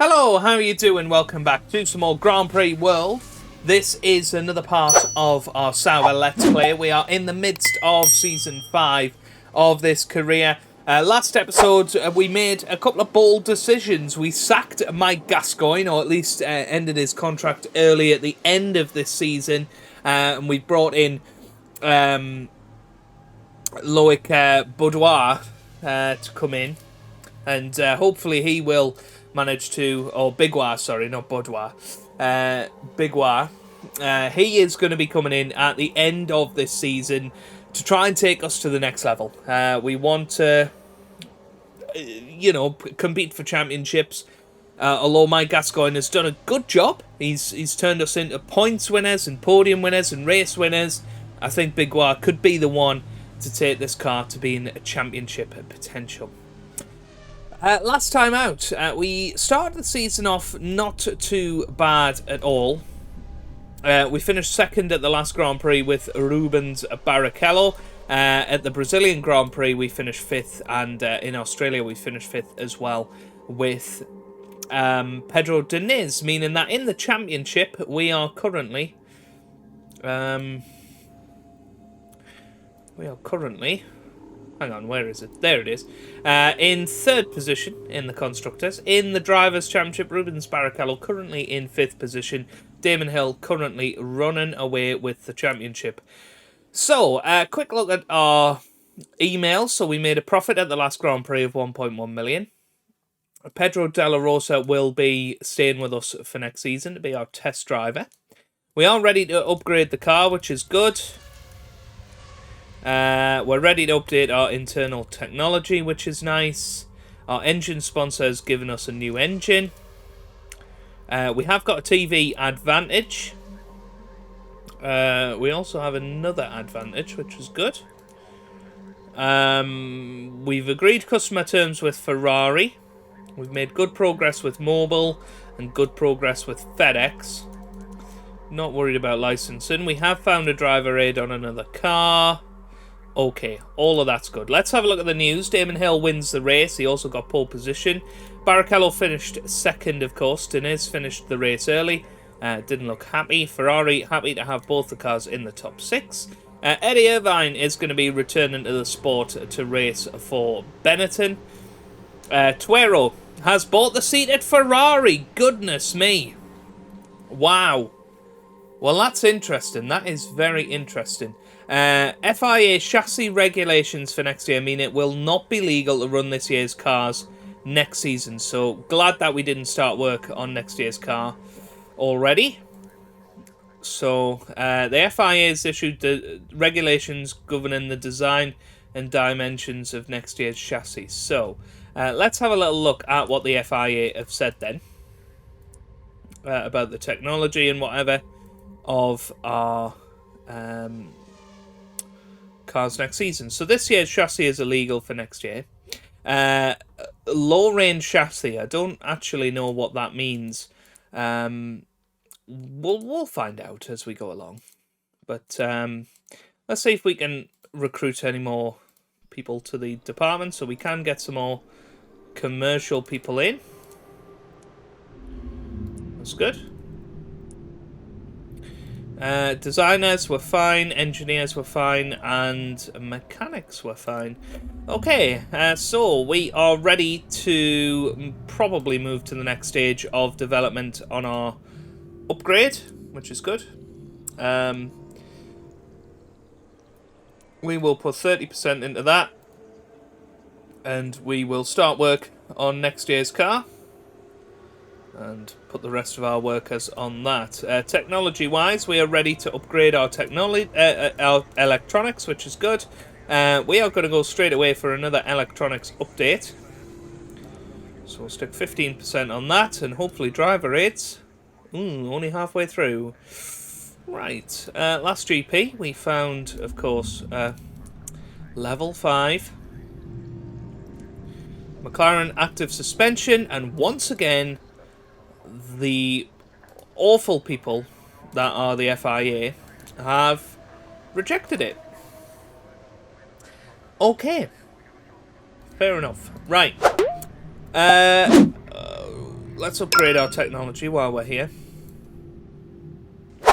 Hello, how are you doing? Welcome back to some more Grand Prix World. This is another part of our Sauber Let's Play. We are in the midst of Season 5 of this career. Last episode, we made a couple of bold decisions. We sacked Mike Gascoigne, or at least ended his contract early at the end of this season. And we brought in Loic Boudoir to come in. And hopefully he will manage to... Oh, Bigwar, sorry, not Boudoir. Bigwar. He is going to be coming in at the end of this season to try and take us to the next level. We want to, compete for championships. Although Mike Gascoigne has done a good job. He's turned us into points winners and podium winners and race winners. I think Bigwar could be the one to take this car to being a championship potential. Last time out, we started the season off not too bad at all. We finished second at the last Grand Prix with Rubens Barrichello. At the Brazilian Grand Prix, we finished fifth, and in Australia, we finished fifth as well with Pedro Diniz, meaning that in the championship, we are currently... Hang on, where is it? There it is. In third position in the Constructors. In the Drivers' Championship, Rubens Barrichello currently in fifth position. Damon Hill currently running away with the championship. So, quick look at our emails. So we made a profit at the last Grand Prix of 1.1 million. Pedro Della Rosa will be staying with us for next season to be our test driver. We are ready to upgrade the car, which is good. We're ready to update our internal technology, which is nice. Our engine sponsor has given us a new engine. We have got a TV advantage. We also have another advantage, which is good. We've agreed customer terms with Ferrari. We've made good progress with Mobil and good progress with FedEx. Not worried about licensing. We have found a driver aid on another car. Okay, all of that's good. Let's have a look at the news. Damon Hill wins the race. He also got pole position. Barrichello finished second, of course. Diniz finished the race early. Didn't look happy. Ferrari happy to have both the cars in the top six. Eddie Irvine is going to be returning to the sport to race for Benetton. Tuero has bought the seat at Ferrari. Goodness me. Wow. Well, that's interesting. That is very interesting. FIA chassis regulations for next year mean it will not be legal to run this year's cars next season. So glad that we didn't start work on next year's car already. So the FIA has issued the regulations governing the design and dimensions of next year's chassis. So let's have a little look at what the FIA have said then about the technology and whatever of our cars next season. So this year's chassis is illegal for next year. Low range chassis, I don't actually know what that means. We'll find out as we go along. But let's see if we can recruit any more people to the department so we can get some more commercial people in. That's good. Designers were fine, engineers were fine, and mechanics were fine. Okay, so we are ready to probably move to the next stage of development on our upgrade, which is good. We will put 30% into that, and we will start work on next year's car. And put the rest of our workers on that. Technology-wise, we are ready to upgrade our our electronics, which is good. We are going to go straight away for another electronics update. So we'll stick 15% on that, and hopefully driver aids. Only halfway through. Right. Last GP, we found, of course, level 5. McLaren active suspension, and once again, the awful people that are the FIA have rejected it. Okay. Fair enough. Right. let's upgrade our technology while we're here.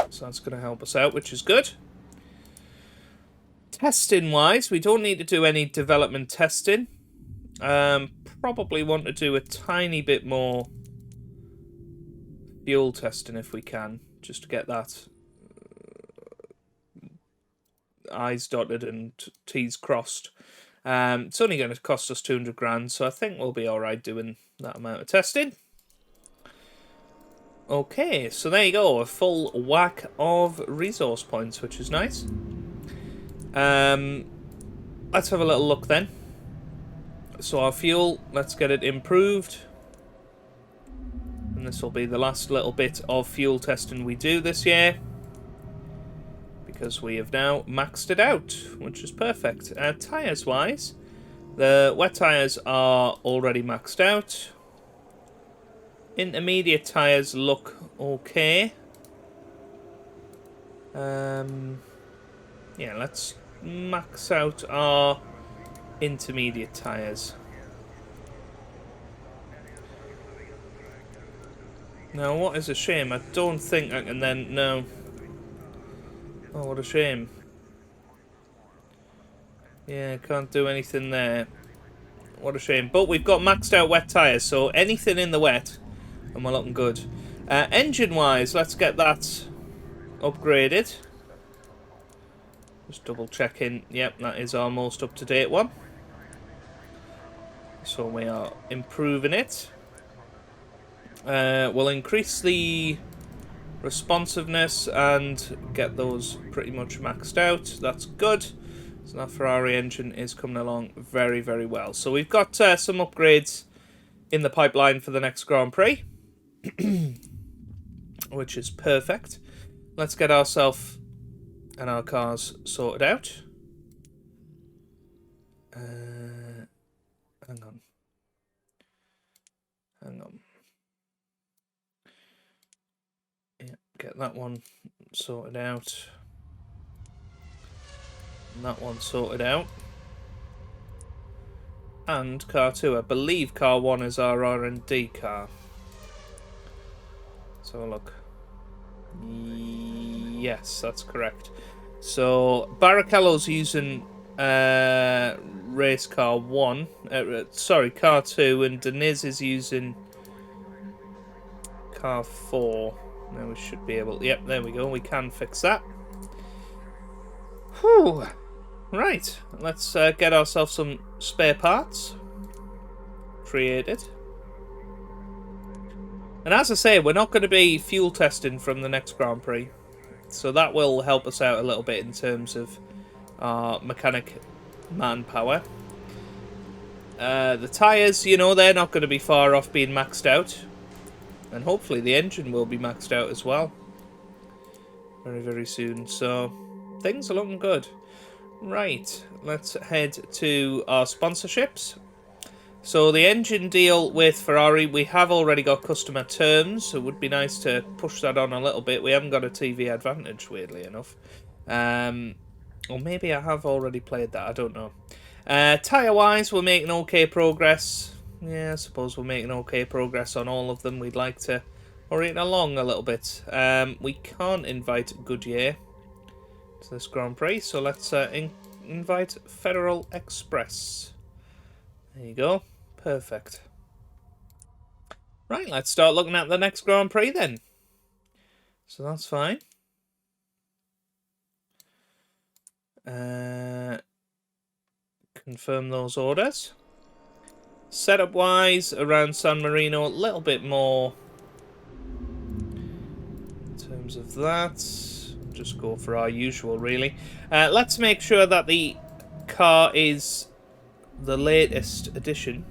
So that's going to help us out, which is good. Testing-wise, we don't need to do any development testing. Probably want to do a tiny bit more fuel testing if we can, just to get that I's dotted and T's crossed. It's only going to cost us 200 grand, so I think we'll be alright doing that amount of testing. Okay, so there you go, a full whack of resource points, which is nice. Let's have a little look then. So our fuel, let's get it improved. And this will be the last little bit of fuel testing we do this year, because we have now maxed it out, which is perfect. Tyres wise, the wet tyres are already maxed out. Intermediate tyres look okay. Yeah, let's max out our intermediate tyres. Now, what is a shame, I don't think I can then... No. Oh, what a shame. Yeah, can't do anything there. What a shame. But we've got maxed out wet tyres, so anything in the wet, and we're looking good. Engine-wise, let's get that upgraded. Just double checking. Yep, that is our most up-to-date one. So we are improving it. We'll increase the responsiveness and get those pretty much maxed out. That's good. So that Ferrari engine is coming along very, very well. So we've got some upgrades in the pipeline for the next Grand Prix, which is perfect. Let's get ourselves and our cars sorted out. Hang on. Yeah, get that one sorted out. And that one sorted out. And car 2. I believe car 1 is our R&D car. Let's have a look. Yes, that's correct. So Barrichello's using race car 1. Sorry, car 2, and Deniz is using car 4. Now we should be able... Yep, there we go. We can fix that. Whew. Right, let's get ourselves some spare parts created. And as I say, we're not going to be fuel testing from the next Grand Prix. So that will help us out a little bit in terms of our mechanic manpower. The tyres, you know, they're not going to be far off being maxed out. And hopefully the engine will be maxed out as well. Very, very soon. So things are looking good. Right, let's head to our sponsorships. So the engine deal with Ferrari, we have already got customer terms, so it would be nice to push that on a little bit. We haven't got a TV advantage, weirdly enough. Or maybe I have already played that, I don't know. Tyre-wise, we're making okay progress. Yeah, I suppose we're making okay progress on all of them. We'd like to hurry it along a little bit. We can't invite Goodyear to this Grand Prix, so let's invite Federal Express. There you go. Perfect. Right, let's start looking at the next Grand Prix then. So that's fine. Confirm those orders. Setup wise, around San Marino, a little bit more in terms of that. Just go for our usual, really. Let's make sure that the car is the latest edition.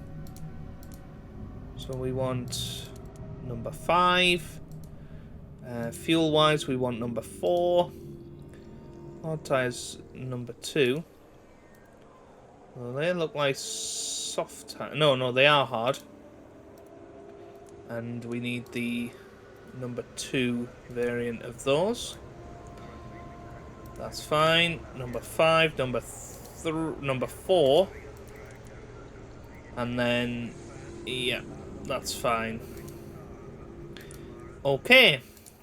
So we want number 5. Fuel wise, we want number 4. Hard tyres number 2. Well, they look like soft tyres. No, they are hard. And we need the number 2 variant of those. That's fine. Number 5, number 4. And then, yeah, that's fine. Okay,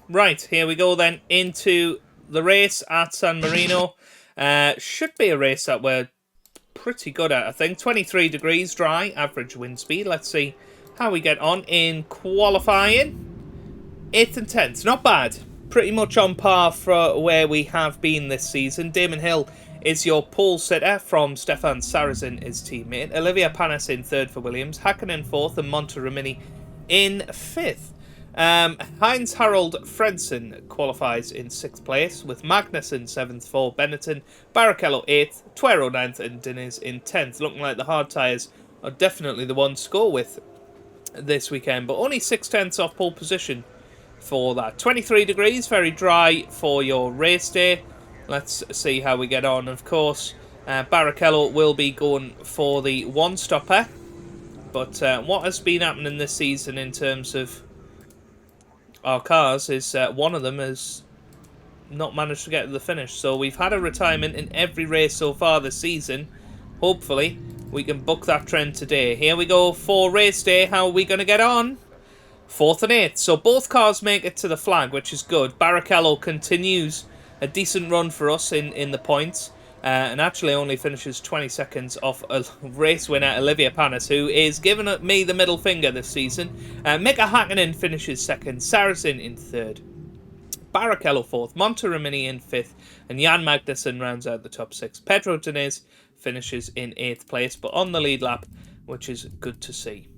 right, here we go then into the race at San Marino. Should be a race that we're pretty good at, I think. 23 degrees, dry, average wind speed. Let's see how we get on in qualifying. 8th and 10th, not bad. Pretty much on par for where we have been this season. Damon Hill is your pole sitter from Stefan Sarrazin, his teammate. Olivia Panis in 3rd for Williams. Hakkinen 4th and Monteromini in 5th. Heinz Harald Fredson qualifies in 6th place, with Magnussen 7th for Benetton, Barrichello 8th, Tuero 9th and Diniz in 10th. Looking like the hard tyres are definitely the ones to go with this weekend, but only 6/10 off pole position for that. 23 degrees, very dry for your race day. Let's see how we get on. Of course, Barrichello will be going for the one-stopper, but what has been happening this season in terms of our cars is one of them has not managed to get to the finish. So we've had a retirement in every race so far this season. Hopefully we can buck that trend today. Here we go for race day. How are we going to get on? 4th and 8th. So both cars make it to the flag, which is good. Barrichello continues a decent run for us in the points. And actually only finishes 20 seconds off a race winner, Olivia Panis, who is giving me the middle finger this season. Mika Hakkinen finishes 2nd, Sarrazin in 3rd, Barrichello 4th, Monteromini in 5th, and Jan Magnussen rounds out the top 6. Pedro Diniz finishes in 8th place, but on the lead lap, which is good to see.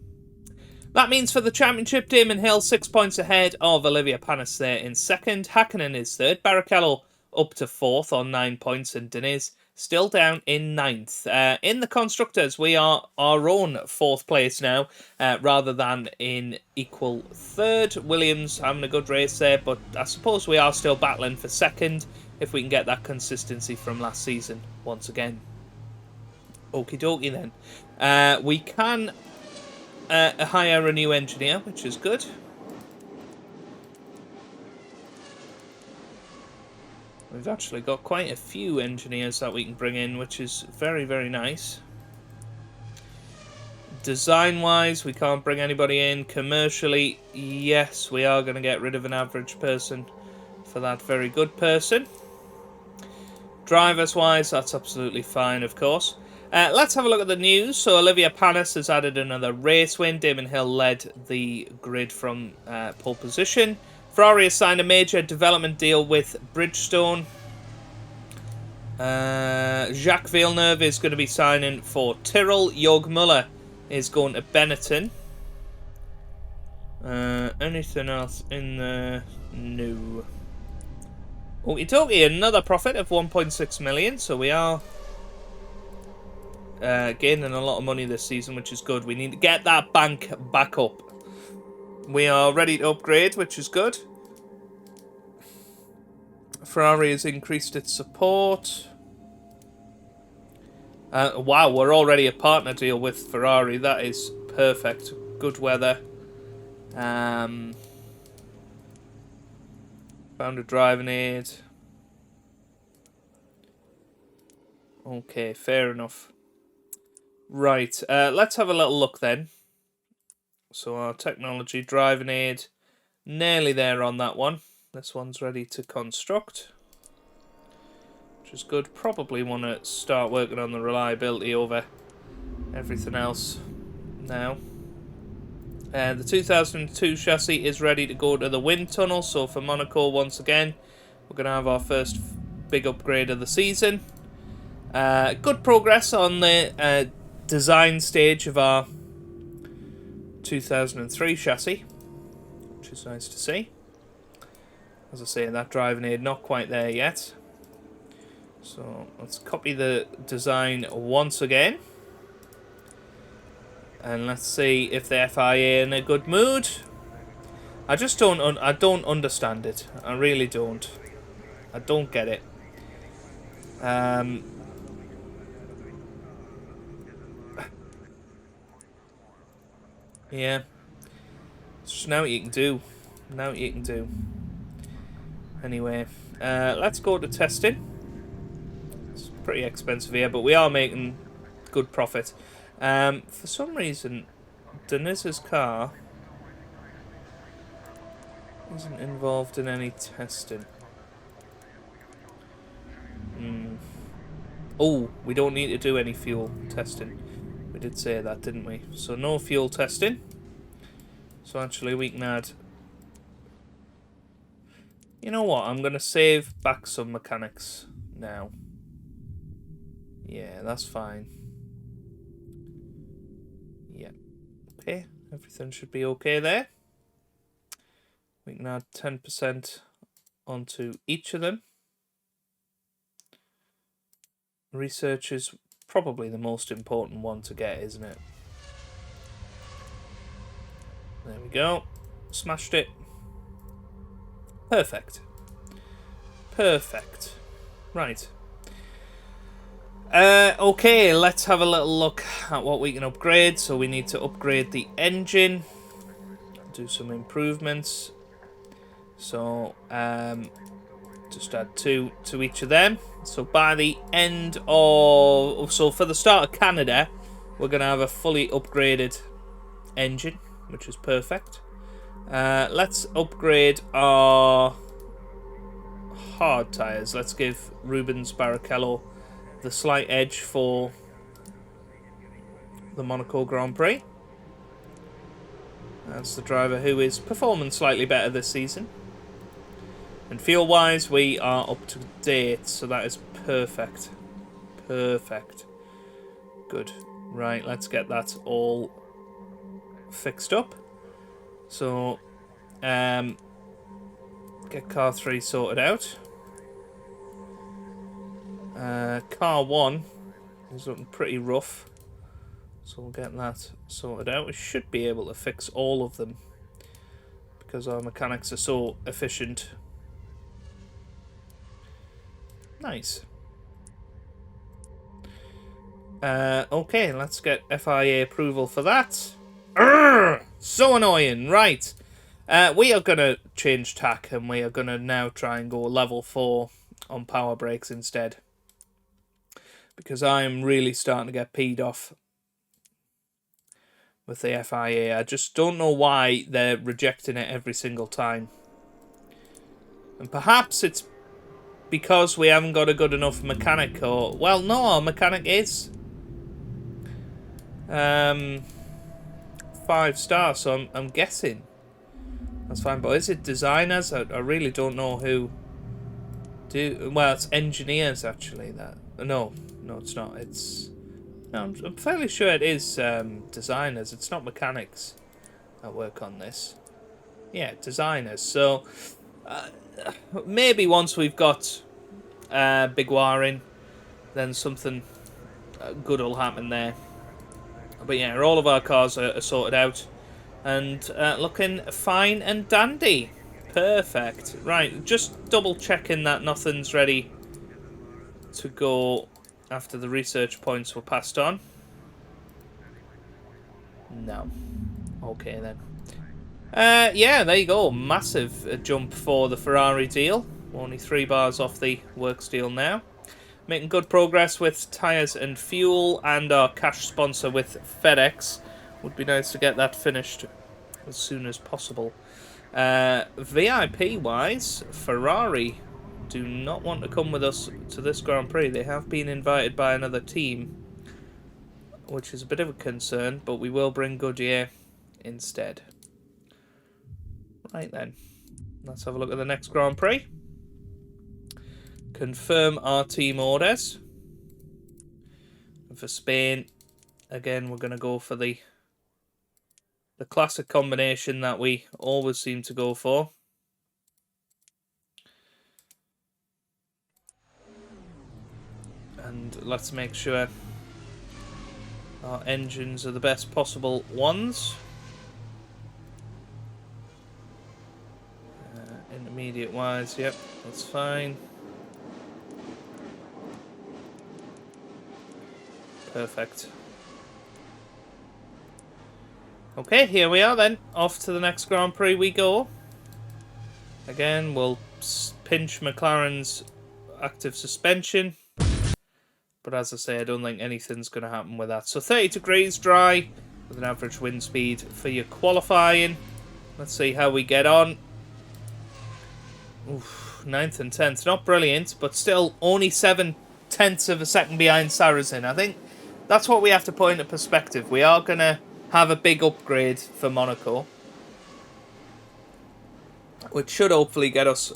That means for the championship, Damon Hill 6 points ahead of Olivia Panis there in 2nd. Hakkinen is 3rd, Barrichello up to 4th on 9 points, and Diniz still down in 9th. In the Constructors, we are our own 4th place now, rather than in equal 3rd. Williams having a good race there, but I suppose we are still battling for 2nd if we can get that consistency from last season once again. Okie dokie then. We can hire a new engineer, which is good. We've actually got quite a few engineers that we can bring in, which is very, very nice. Design-wise, we can't bring anybody in. Commercially, yes, we are going to get rid of an average person for that very good person. Drivers-wise, that's absolutely fine, of course. Let's have a look at the news. So Olivia Panis has added another race win. Damon Hill led the grid from pole position. Ferrari has signed a major development deal with Bridgestone. Jacques Villeneuve is going to be signing for Tyrrell. Jörg Müller is going to Benetton. Anything else in the new? Okie dokie, another profit of 1.6 million. So we are gaining a lot of money this season, which is good. We need to get that bank back up. We are ready to upgrade, which is good. Ferrari has increased its support. Wow, we're already a partner deal with Ferrari. That is perfect. Good weather. Found a driving aid. Okay, fair enough. Right, let's have a little look then. So our technology driving aid, nearly there on that one. This one's ready to construct, which is good. Probably want to start working on the reliability over everything else now. The 2002 chassis is ready to go to the wind tunnel. So for Monaco, once again, we're going to have our first big upgrade of the season. Good progress on the design stage of our 2003 chassis, which is nice to see. As I say, that driving aid not quite there yet. So let's copy the design once again. And let's see if the FIA are in a good mood. I just don't understand it. I really don't. I don't get it. Yeah. It's just now what you can do. Now what you can do. Anyway, let's go to testing. It's pretty expensive here, but we are making good profit. For some reason, Deniz's car Isn't involved in any testing. Oh, we don't need to do any fuel testing. We did say that, didn't we? So no fuel testing. So actually we can add... You know what? I'm going to save back some mechanics now. Yeah, that's fine. Yeah. Okay, everything should be okay there. We can add 10% onto each of them. Research is probably the most important one to get, isn't it? There we go. Smashed it. Perfect. Perfect. Right. Okay, let's have a little look at what we can upgrade. So we need to upgrade the engine. Do some improvements. So, just add 2 to each of them. So by the end of... So for the start of Canada, we're going to have a fully upgraded engine, which is perfect. Let's upgrade our hard tyres. Let's give Rubens Barrichello the slight edge for the Monaco Grand Prix. That's the driver who is performing slightly better this season. And fuel-wise, we are up to date, so that is perfect. Perfect. Good. Right, let's get that all fixed up. So, get car 3 sorted out. Car 1 is looking pretty rough, so we'll get that sorted out. We should be able to fix all of them because our mechanics are so efficient. Nice. Okay, let's get FIA approval for that. Urgh! So annoying. Right. We are going to change tack and we are going to now try and go level 4 on power brakes instead. Because I am really starting to get peed off with the FIA. I just don't know why they're rejecting it every single time. And perhaps it's because we haven't got a good enough mechanic, or... Well, no, our mechanic is 5 stars, so I'm guessing. That's fine, but is it designers? I really don't know who do... Well, it's engineers, actually. No, it's not. It's... No, I'm fairly sure it is designers. It's not mechanics that work on this. Yeah, designers. So... maybe once we've got big wiring, then something good will happen there. But yeah, all of our cars are sorted out and looking fine and dandy. Perfect. Right, just double checking that nothing's ready to go after the research points were passed on. No. Okay then. Yeah, there you go. Massive jump for the Ferrari deal. We're only 3 bars off the works deal now. Making good progress with tyres and fuel, and our cash sponsor with FedEx. Would be nice to get that finished as soon as possible. VIP-wise, Ferrari do not want to come with us to this Grand Prix. They have been invited by another team, which is a bit of a concern, but we will bring Goodyear instead. Right then, let's have a look at the next Grand Prix. Confirm our team orders. And for Spain, again, we're going to go for the classic combination that we always seem to go for. And let's make sure our engines are the best possible ones. Intermediate wise, yep, that's fine. Perfect. Okay, here we are then. Off to the next Grand Prix we go. Again, we'll pinch McLaren's active suspension. But as I say, I don't think anything's going to happen with that. So 30 degrees dry with an average wind speed for your qualifying. Let's see how we get on. Oof, 9th and 10th. Not brilliant, but still only 7/10 of a second behind Saracen. I think that's what we have to put into perspective. We are going to have a big upgrade for Monaco, which should hopefully get us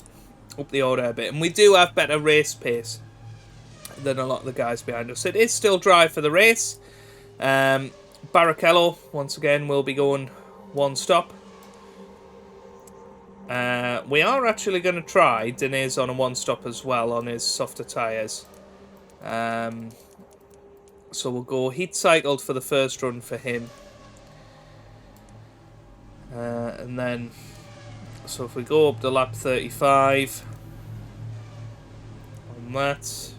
up the order a bit. And we do have better race pace than a lot of the guys behind us. It is still dry for the race. Barrichello, once again, will be going one stop. We are actually going to try Diniz on a one stop as well on his softer tyres. So we'll go heat cycled for the first run for him. And then, so if we go up to lap 35 on that,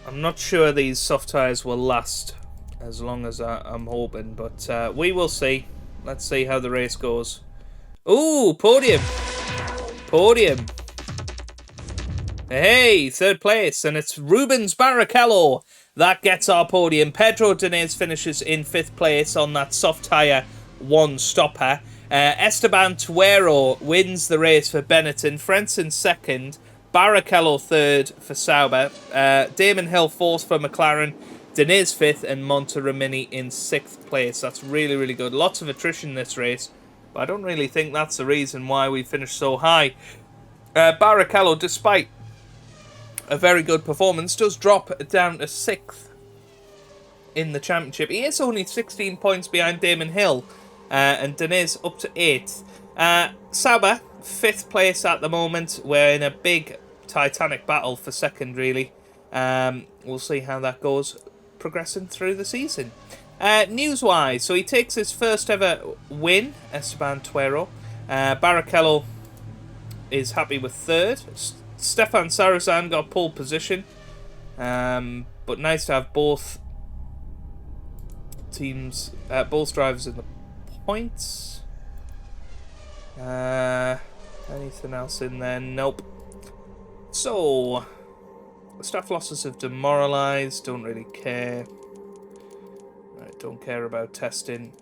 I'm not sure these soft tyres will last as long as I'm hoping, but we will see. Let's see how the race goes. Ooh, podium! Podium! Hey, third place, and it's Rubens Barrichello that gets our podium. Pedro Diniz finishes in 5th place on that soft tyre one-stopper. Esteban Tuero wins the race for Benetton. Frentzen 2nd. Barrichello 3rd for Sauber. Damon Hill 4th for McLaren. Diniz 5th and Monteromini in 6th place. That's really, really good. Lots of attrition in this race, but I don't really think that's the reason why we finished so high. Barrichello, despite a very good performance, does drop down to 6th in the championship. He is only 16 points behind Damon Hill, and Diniz up to 8th. Sauber, 5th place at the moment. We're in a big titanic battle for 2nd, really. We'll see how that goes progressing through the season. News-wise, so he takes his first ever win, Esteban Tuero. Barrichello is happy with 3rd. Stefan Sarrazin got pole position. But nice to have both teams, both drivers in the points. Anything else in there? Nope. So, staff losses have demoralised. Don't really care. Right, don't care about testing.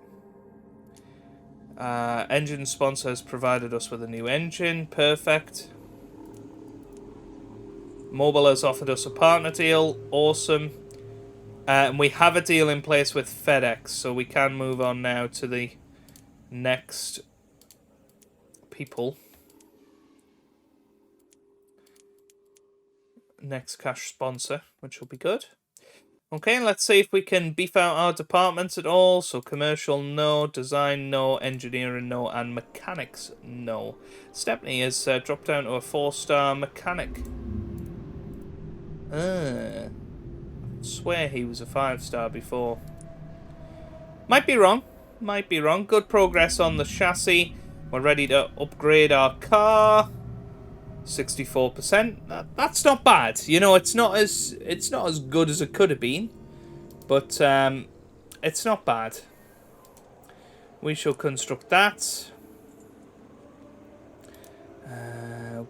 Engine sponsor has provided us with a new engine. Perfect. Mobil has offered us a partner deal. Awesome. And we have a deal in place with FedEx, so we can move on now to the next people. Next cash sponsor, which will be good. Okay, let's see if we can beef out our departments at all. So commercial, no. Design, no. Engineering, no. And mechanics, no. Stepney has dropped down to a 4-star mechanic. I swear he was a 5-star before. Might be wrong. Might be wrong. Good progress on the chassis. We're ready to upgrade our car. 64%. That's not bad. You know, it's not as good as it could have been, but it's not bad. We shall construct that.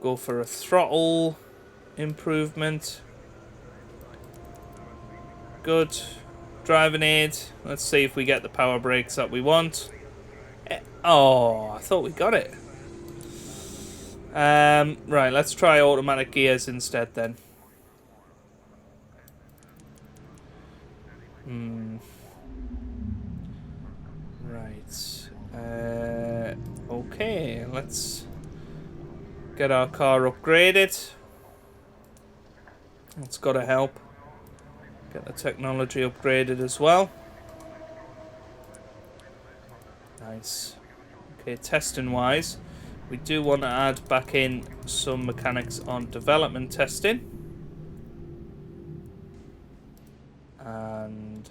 Go for a throttle improvement. Good. Driving aid. Let's see if we get the power brakes that we want. Oh, I thought we got it. Right, let's try automatic gears instead then. Right. Okay, let's get our car upgraded. That's got to help. Get the technology upgraded as well. Nice. Okay, testing wise, we do want to add back in some mechanics on development testing. And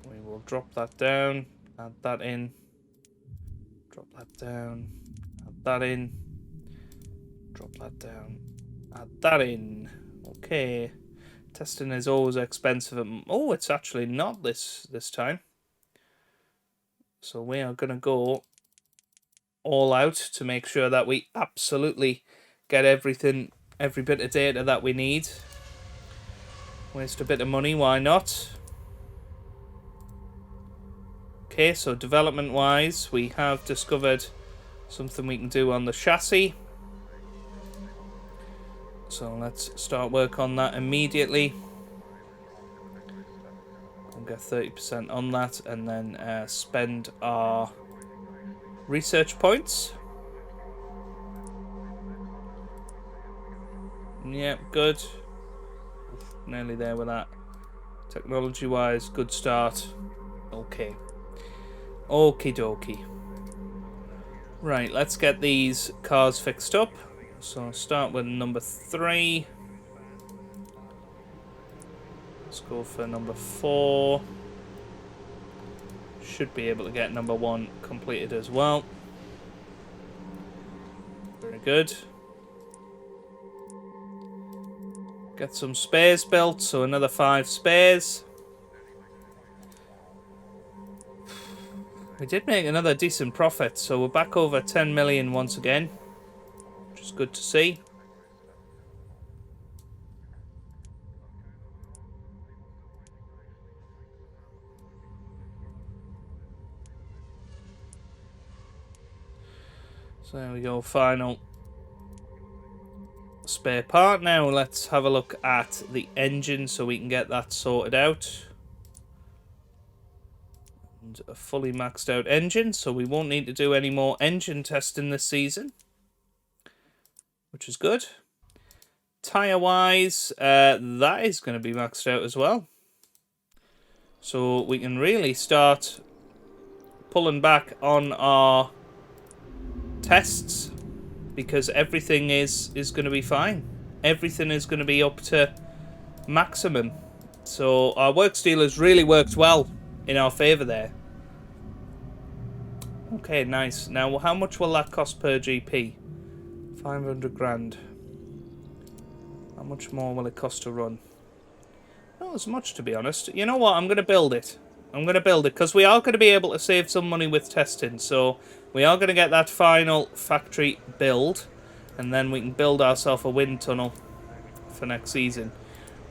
we will drop that down, add that in, drop that down, add that in, drop that down, add that in. Okay. Testing is always expensive. Oh, it's actually not this time. So we are going to go all out to make sure that we absolutely get everything, every bit of data that we need. Waste a bit of money, why not? Okay, so development wise, we have discovered something we can do on the chassis. So let's start work on that immediately. We'll get 30% on that and then spend our research points. Yep, good. Nearly there with that. Technology-wise, good start. Okay. Okie dokie. Right, let's get these cars fixed up. So I'll start with number 3. Let's go for number 4. Should be able to get number 1 completed as well. Very good. Get some spares built, so another 5 spares. We did make another decent profit, so we're back over 10 million once again, which is good to see. So there we go, final spare part. Now let's have a look at the engine so we can get that sorted out. And a fully maxed out engine, so we won't need to do any more engine testing this season, which is good. Tyre wise, that is going to be maxed out as well, so we can really start pulling back on our tests, because everything is going to be fine. Everything is going to be up to maximum, so our work steal has really worked well in our favour there. Okay, nice. Now, how much will that cost per GP? 500 grand. How much more will it cost to run? Not as much, to be honest. You know what? I'm going to build it. I'm going to build it, because we are going to be able to save some money with testing. So, we are going to get that final factory build, and then we can build ourselves a wind tunnel for next season.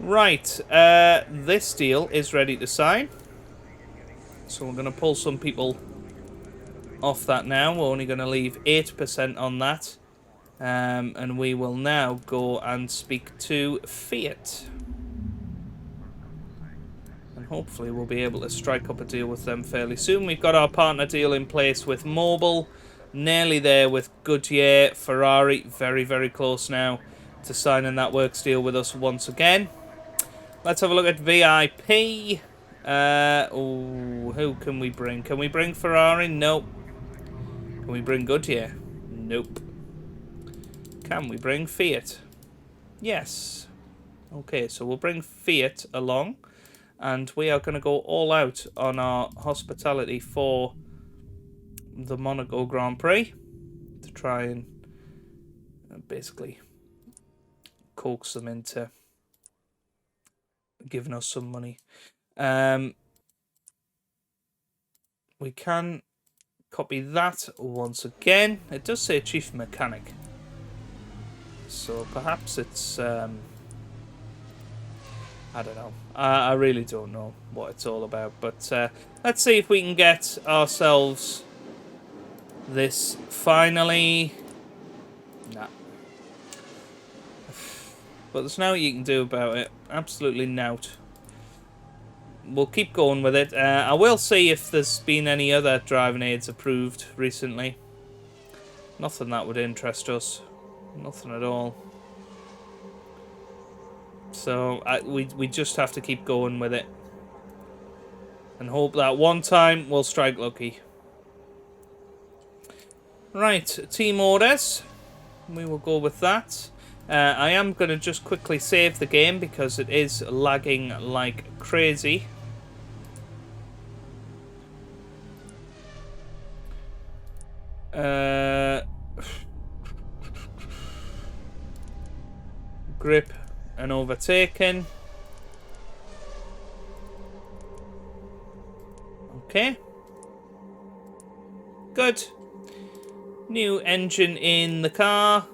Right, this deal is ready to sign. So we're going to pull some people off that now. We're only going to leave 8% on that. And we will now go and speak to Fiat. And hopefully we'll be able to strike up a deal with them fairly soon. We've got our partner deal in place with Mobil. Nearly there with Goodyear. Ferrari, very, very close now to signing that works deal with us once again. Let's have a look at VIP. Who can we bring? Can we bring Ferrari? Nope. Can we bring Goodyear? Nope. Can we bring Fiat? Yes. Okay, so we'll bring Fiat along, and we are going to go all out on our hospitality for the Monaco Grand Prix to try and basically coax them into giving us some money. We can copy that once again. It does say chief mechanic, so perhaps it's I don't know. I really don't know what it's all about, but let's see if we can get ourselves this finally. Nah. But there's nothing you can do about it. Absolutely nout. We'll keep going with it. I will see if there's been any other driving aids approved recently. Nothing that would interest us. Nothing at all. So we just have to keep going with it. And hope that one time we'll strike lucky. Right, team orders. We will go with that. I am going to just quickly save the game because it is lagging like crazy. Grip and overtaken. Okay. Good. New engine in the car.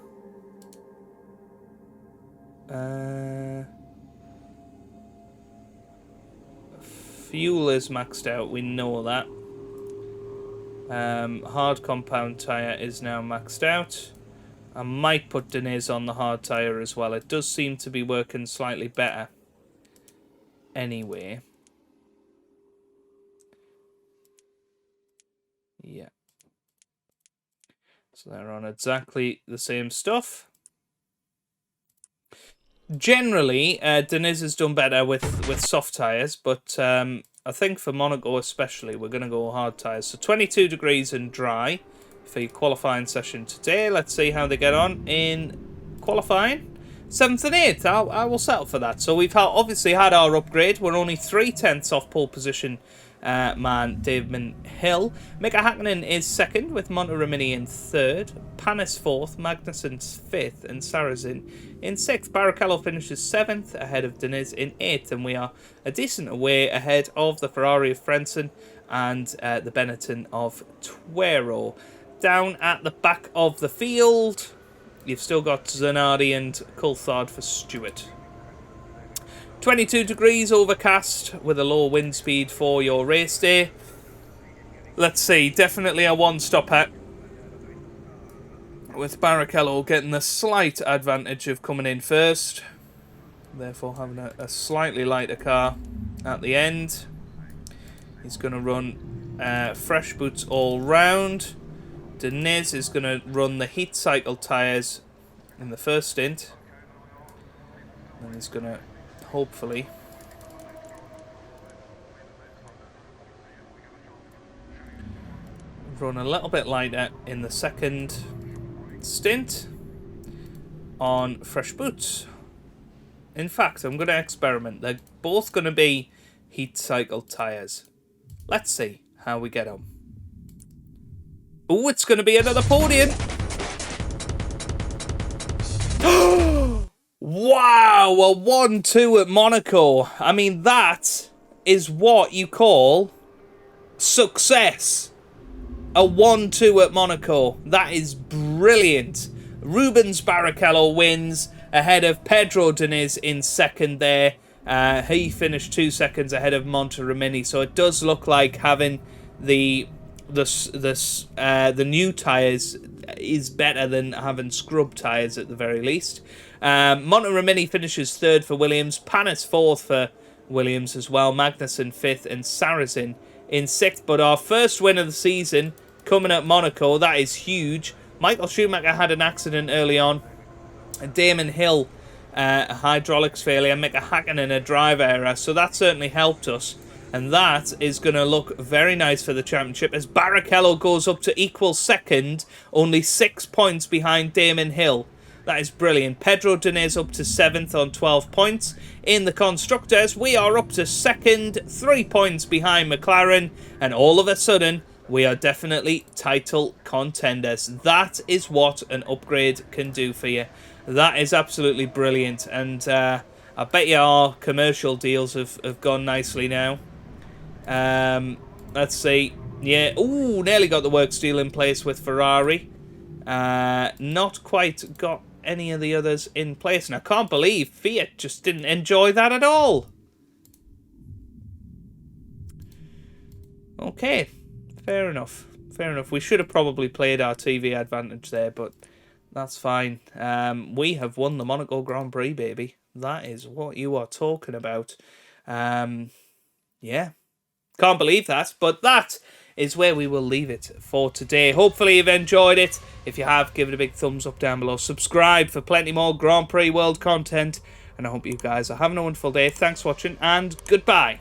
Fuel is maxed out, we know that. Hard compound tyre is now maxed out. I might put Deniz on the hard tyre as well. It does seem to be working slightly better. Anyway. Yeah. So they're on exactly the same stuff. Generally, Deniz has done better with soft tyres, but I think for Monaco especially, we're going to go hard tyres. So 22 degrees and dry for your qualifying session today. Let's see how they get on in qualifying. 7th and 8th, I will settle for that. So we've obviously had our upgrade. We're only 3/10 off pole position man Damon Hill. Mika Hakkinen is 2nd with Monteremini in 3rd. Panis 4th, Magnussen 5th, and Sarrazin in 6th. Barrichello finishes 7th ahead of Deniz in 8th, and we are a decent way ahead of the Ferrari of Frentzen and the Benetton of Tuero. Down at the back of the field, you've still got Zanardi and Coulthard for Stewart. 22 degrees overcast with a low wind speed for your race day. Let's see, definitely a one-stopper, with Barrichello getting the slight advantage of coming in first, therefore having a slightly lighter car at the end. He's going to run fresh boots all round. Deniz is going to run the heat cycle tyres in the first stint, and he's going to hopefully run a little bit lighter in the second stint on fresh boots. In fact, I'm going to experiment. They're both going to be heat cycle tyres. Let's see how we get on. Oh, it's going to be another podium. Wow, a 1-2 at Monaco. I mean, that is what you call success. A 1-2 at Monaco. That is brilliant. Rubens Barrichello wins ahead of Pedro Deniz in 2nd there. He finished 2 seconds ahead of Monteremini. So it does look like having the new tyres is better than having scrub tyres at the very least. Monteremini finishes 3rd for Williams. Panis 4th for Williams as well. Magnussen 5th and Sarrazin in 6th. But our first win of the season coming at Monaco, that is huge. Michael Schumacher had an accident early on. Damon Hill, a hydraulics failure. Mika Hakkinen, a drive error. So that certainly helped us. And that is going to look very nice for the championship as Barrichello goes up to equal 2nd, only 6 points behind Damon Hill. That is brilliant. Pedro Deniz up to 7th on 12 points. In the Constructors, we are up to 2nd, 3 points behind McLaren. And all of a sudden, we are definitely title contenders. That is what an upgrade can do for you. That is absolutely brilliant. And I bet you our commercial deals have gone nicely now. Let's see. Yeah, ooh, nearly got the works deal in place with Ferrari. Not quite got any of the others in place. And I can't believe Fiat just didn't enjoy that at all. Okay, fair enough. Fair enough. We should have probably played our TV advantage there, but that's fine. We have won the Monaco Grand Prix, baby. That is what you are talking about. Yeah. Can't believe that, but that is where we will leave it for today. Hopefully you've enjoyed it. If you have, give it a big thumbs up down below. Subscribe for plenty more Grand Prix World content. And I hope you guys are having a wonderful day. Thanks for watching, and goodbye.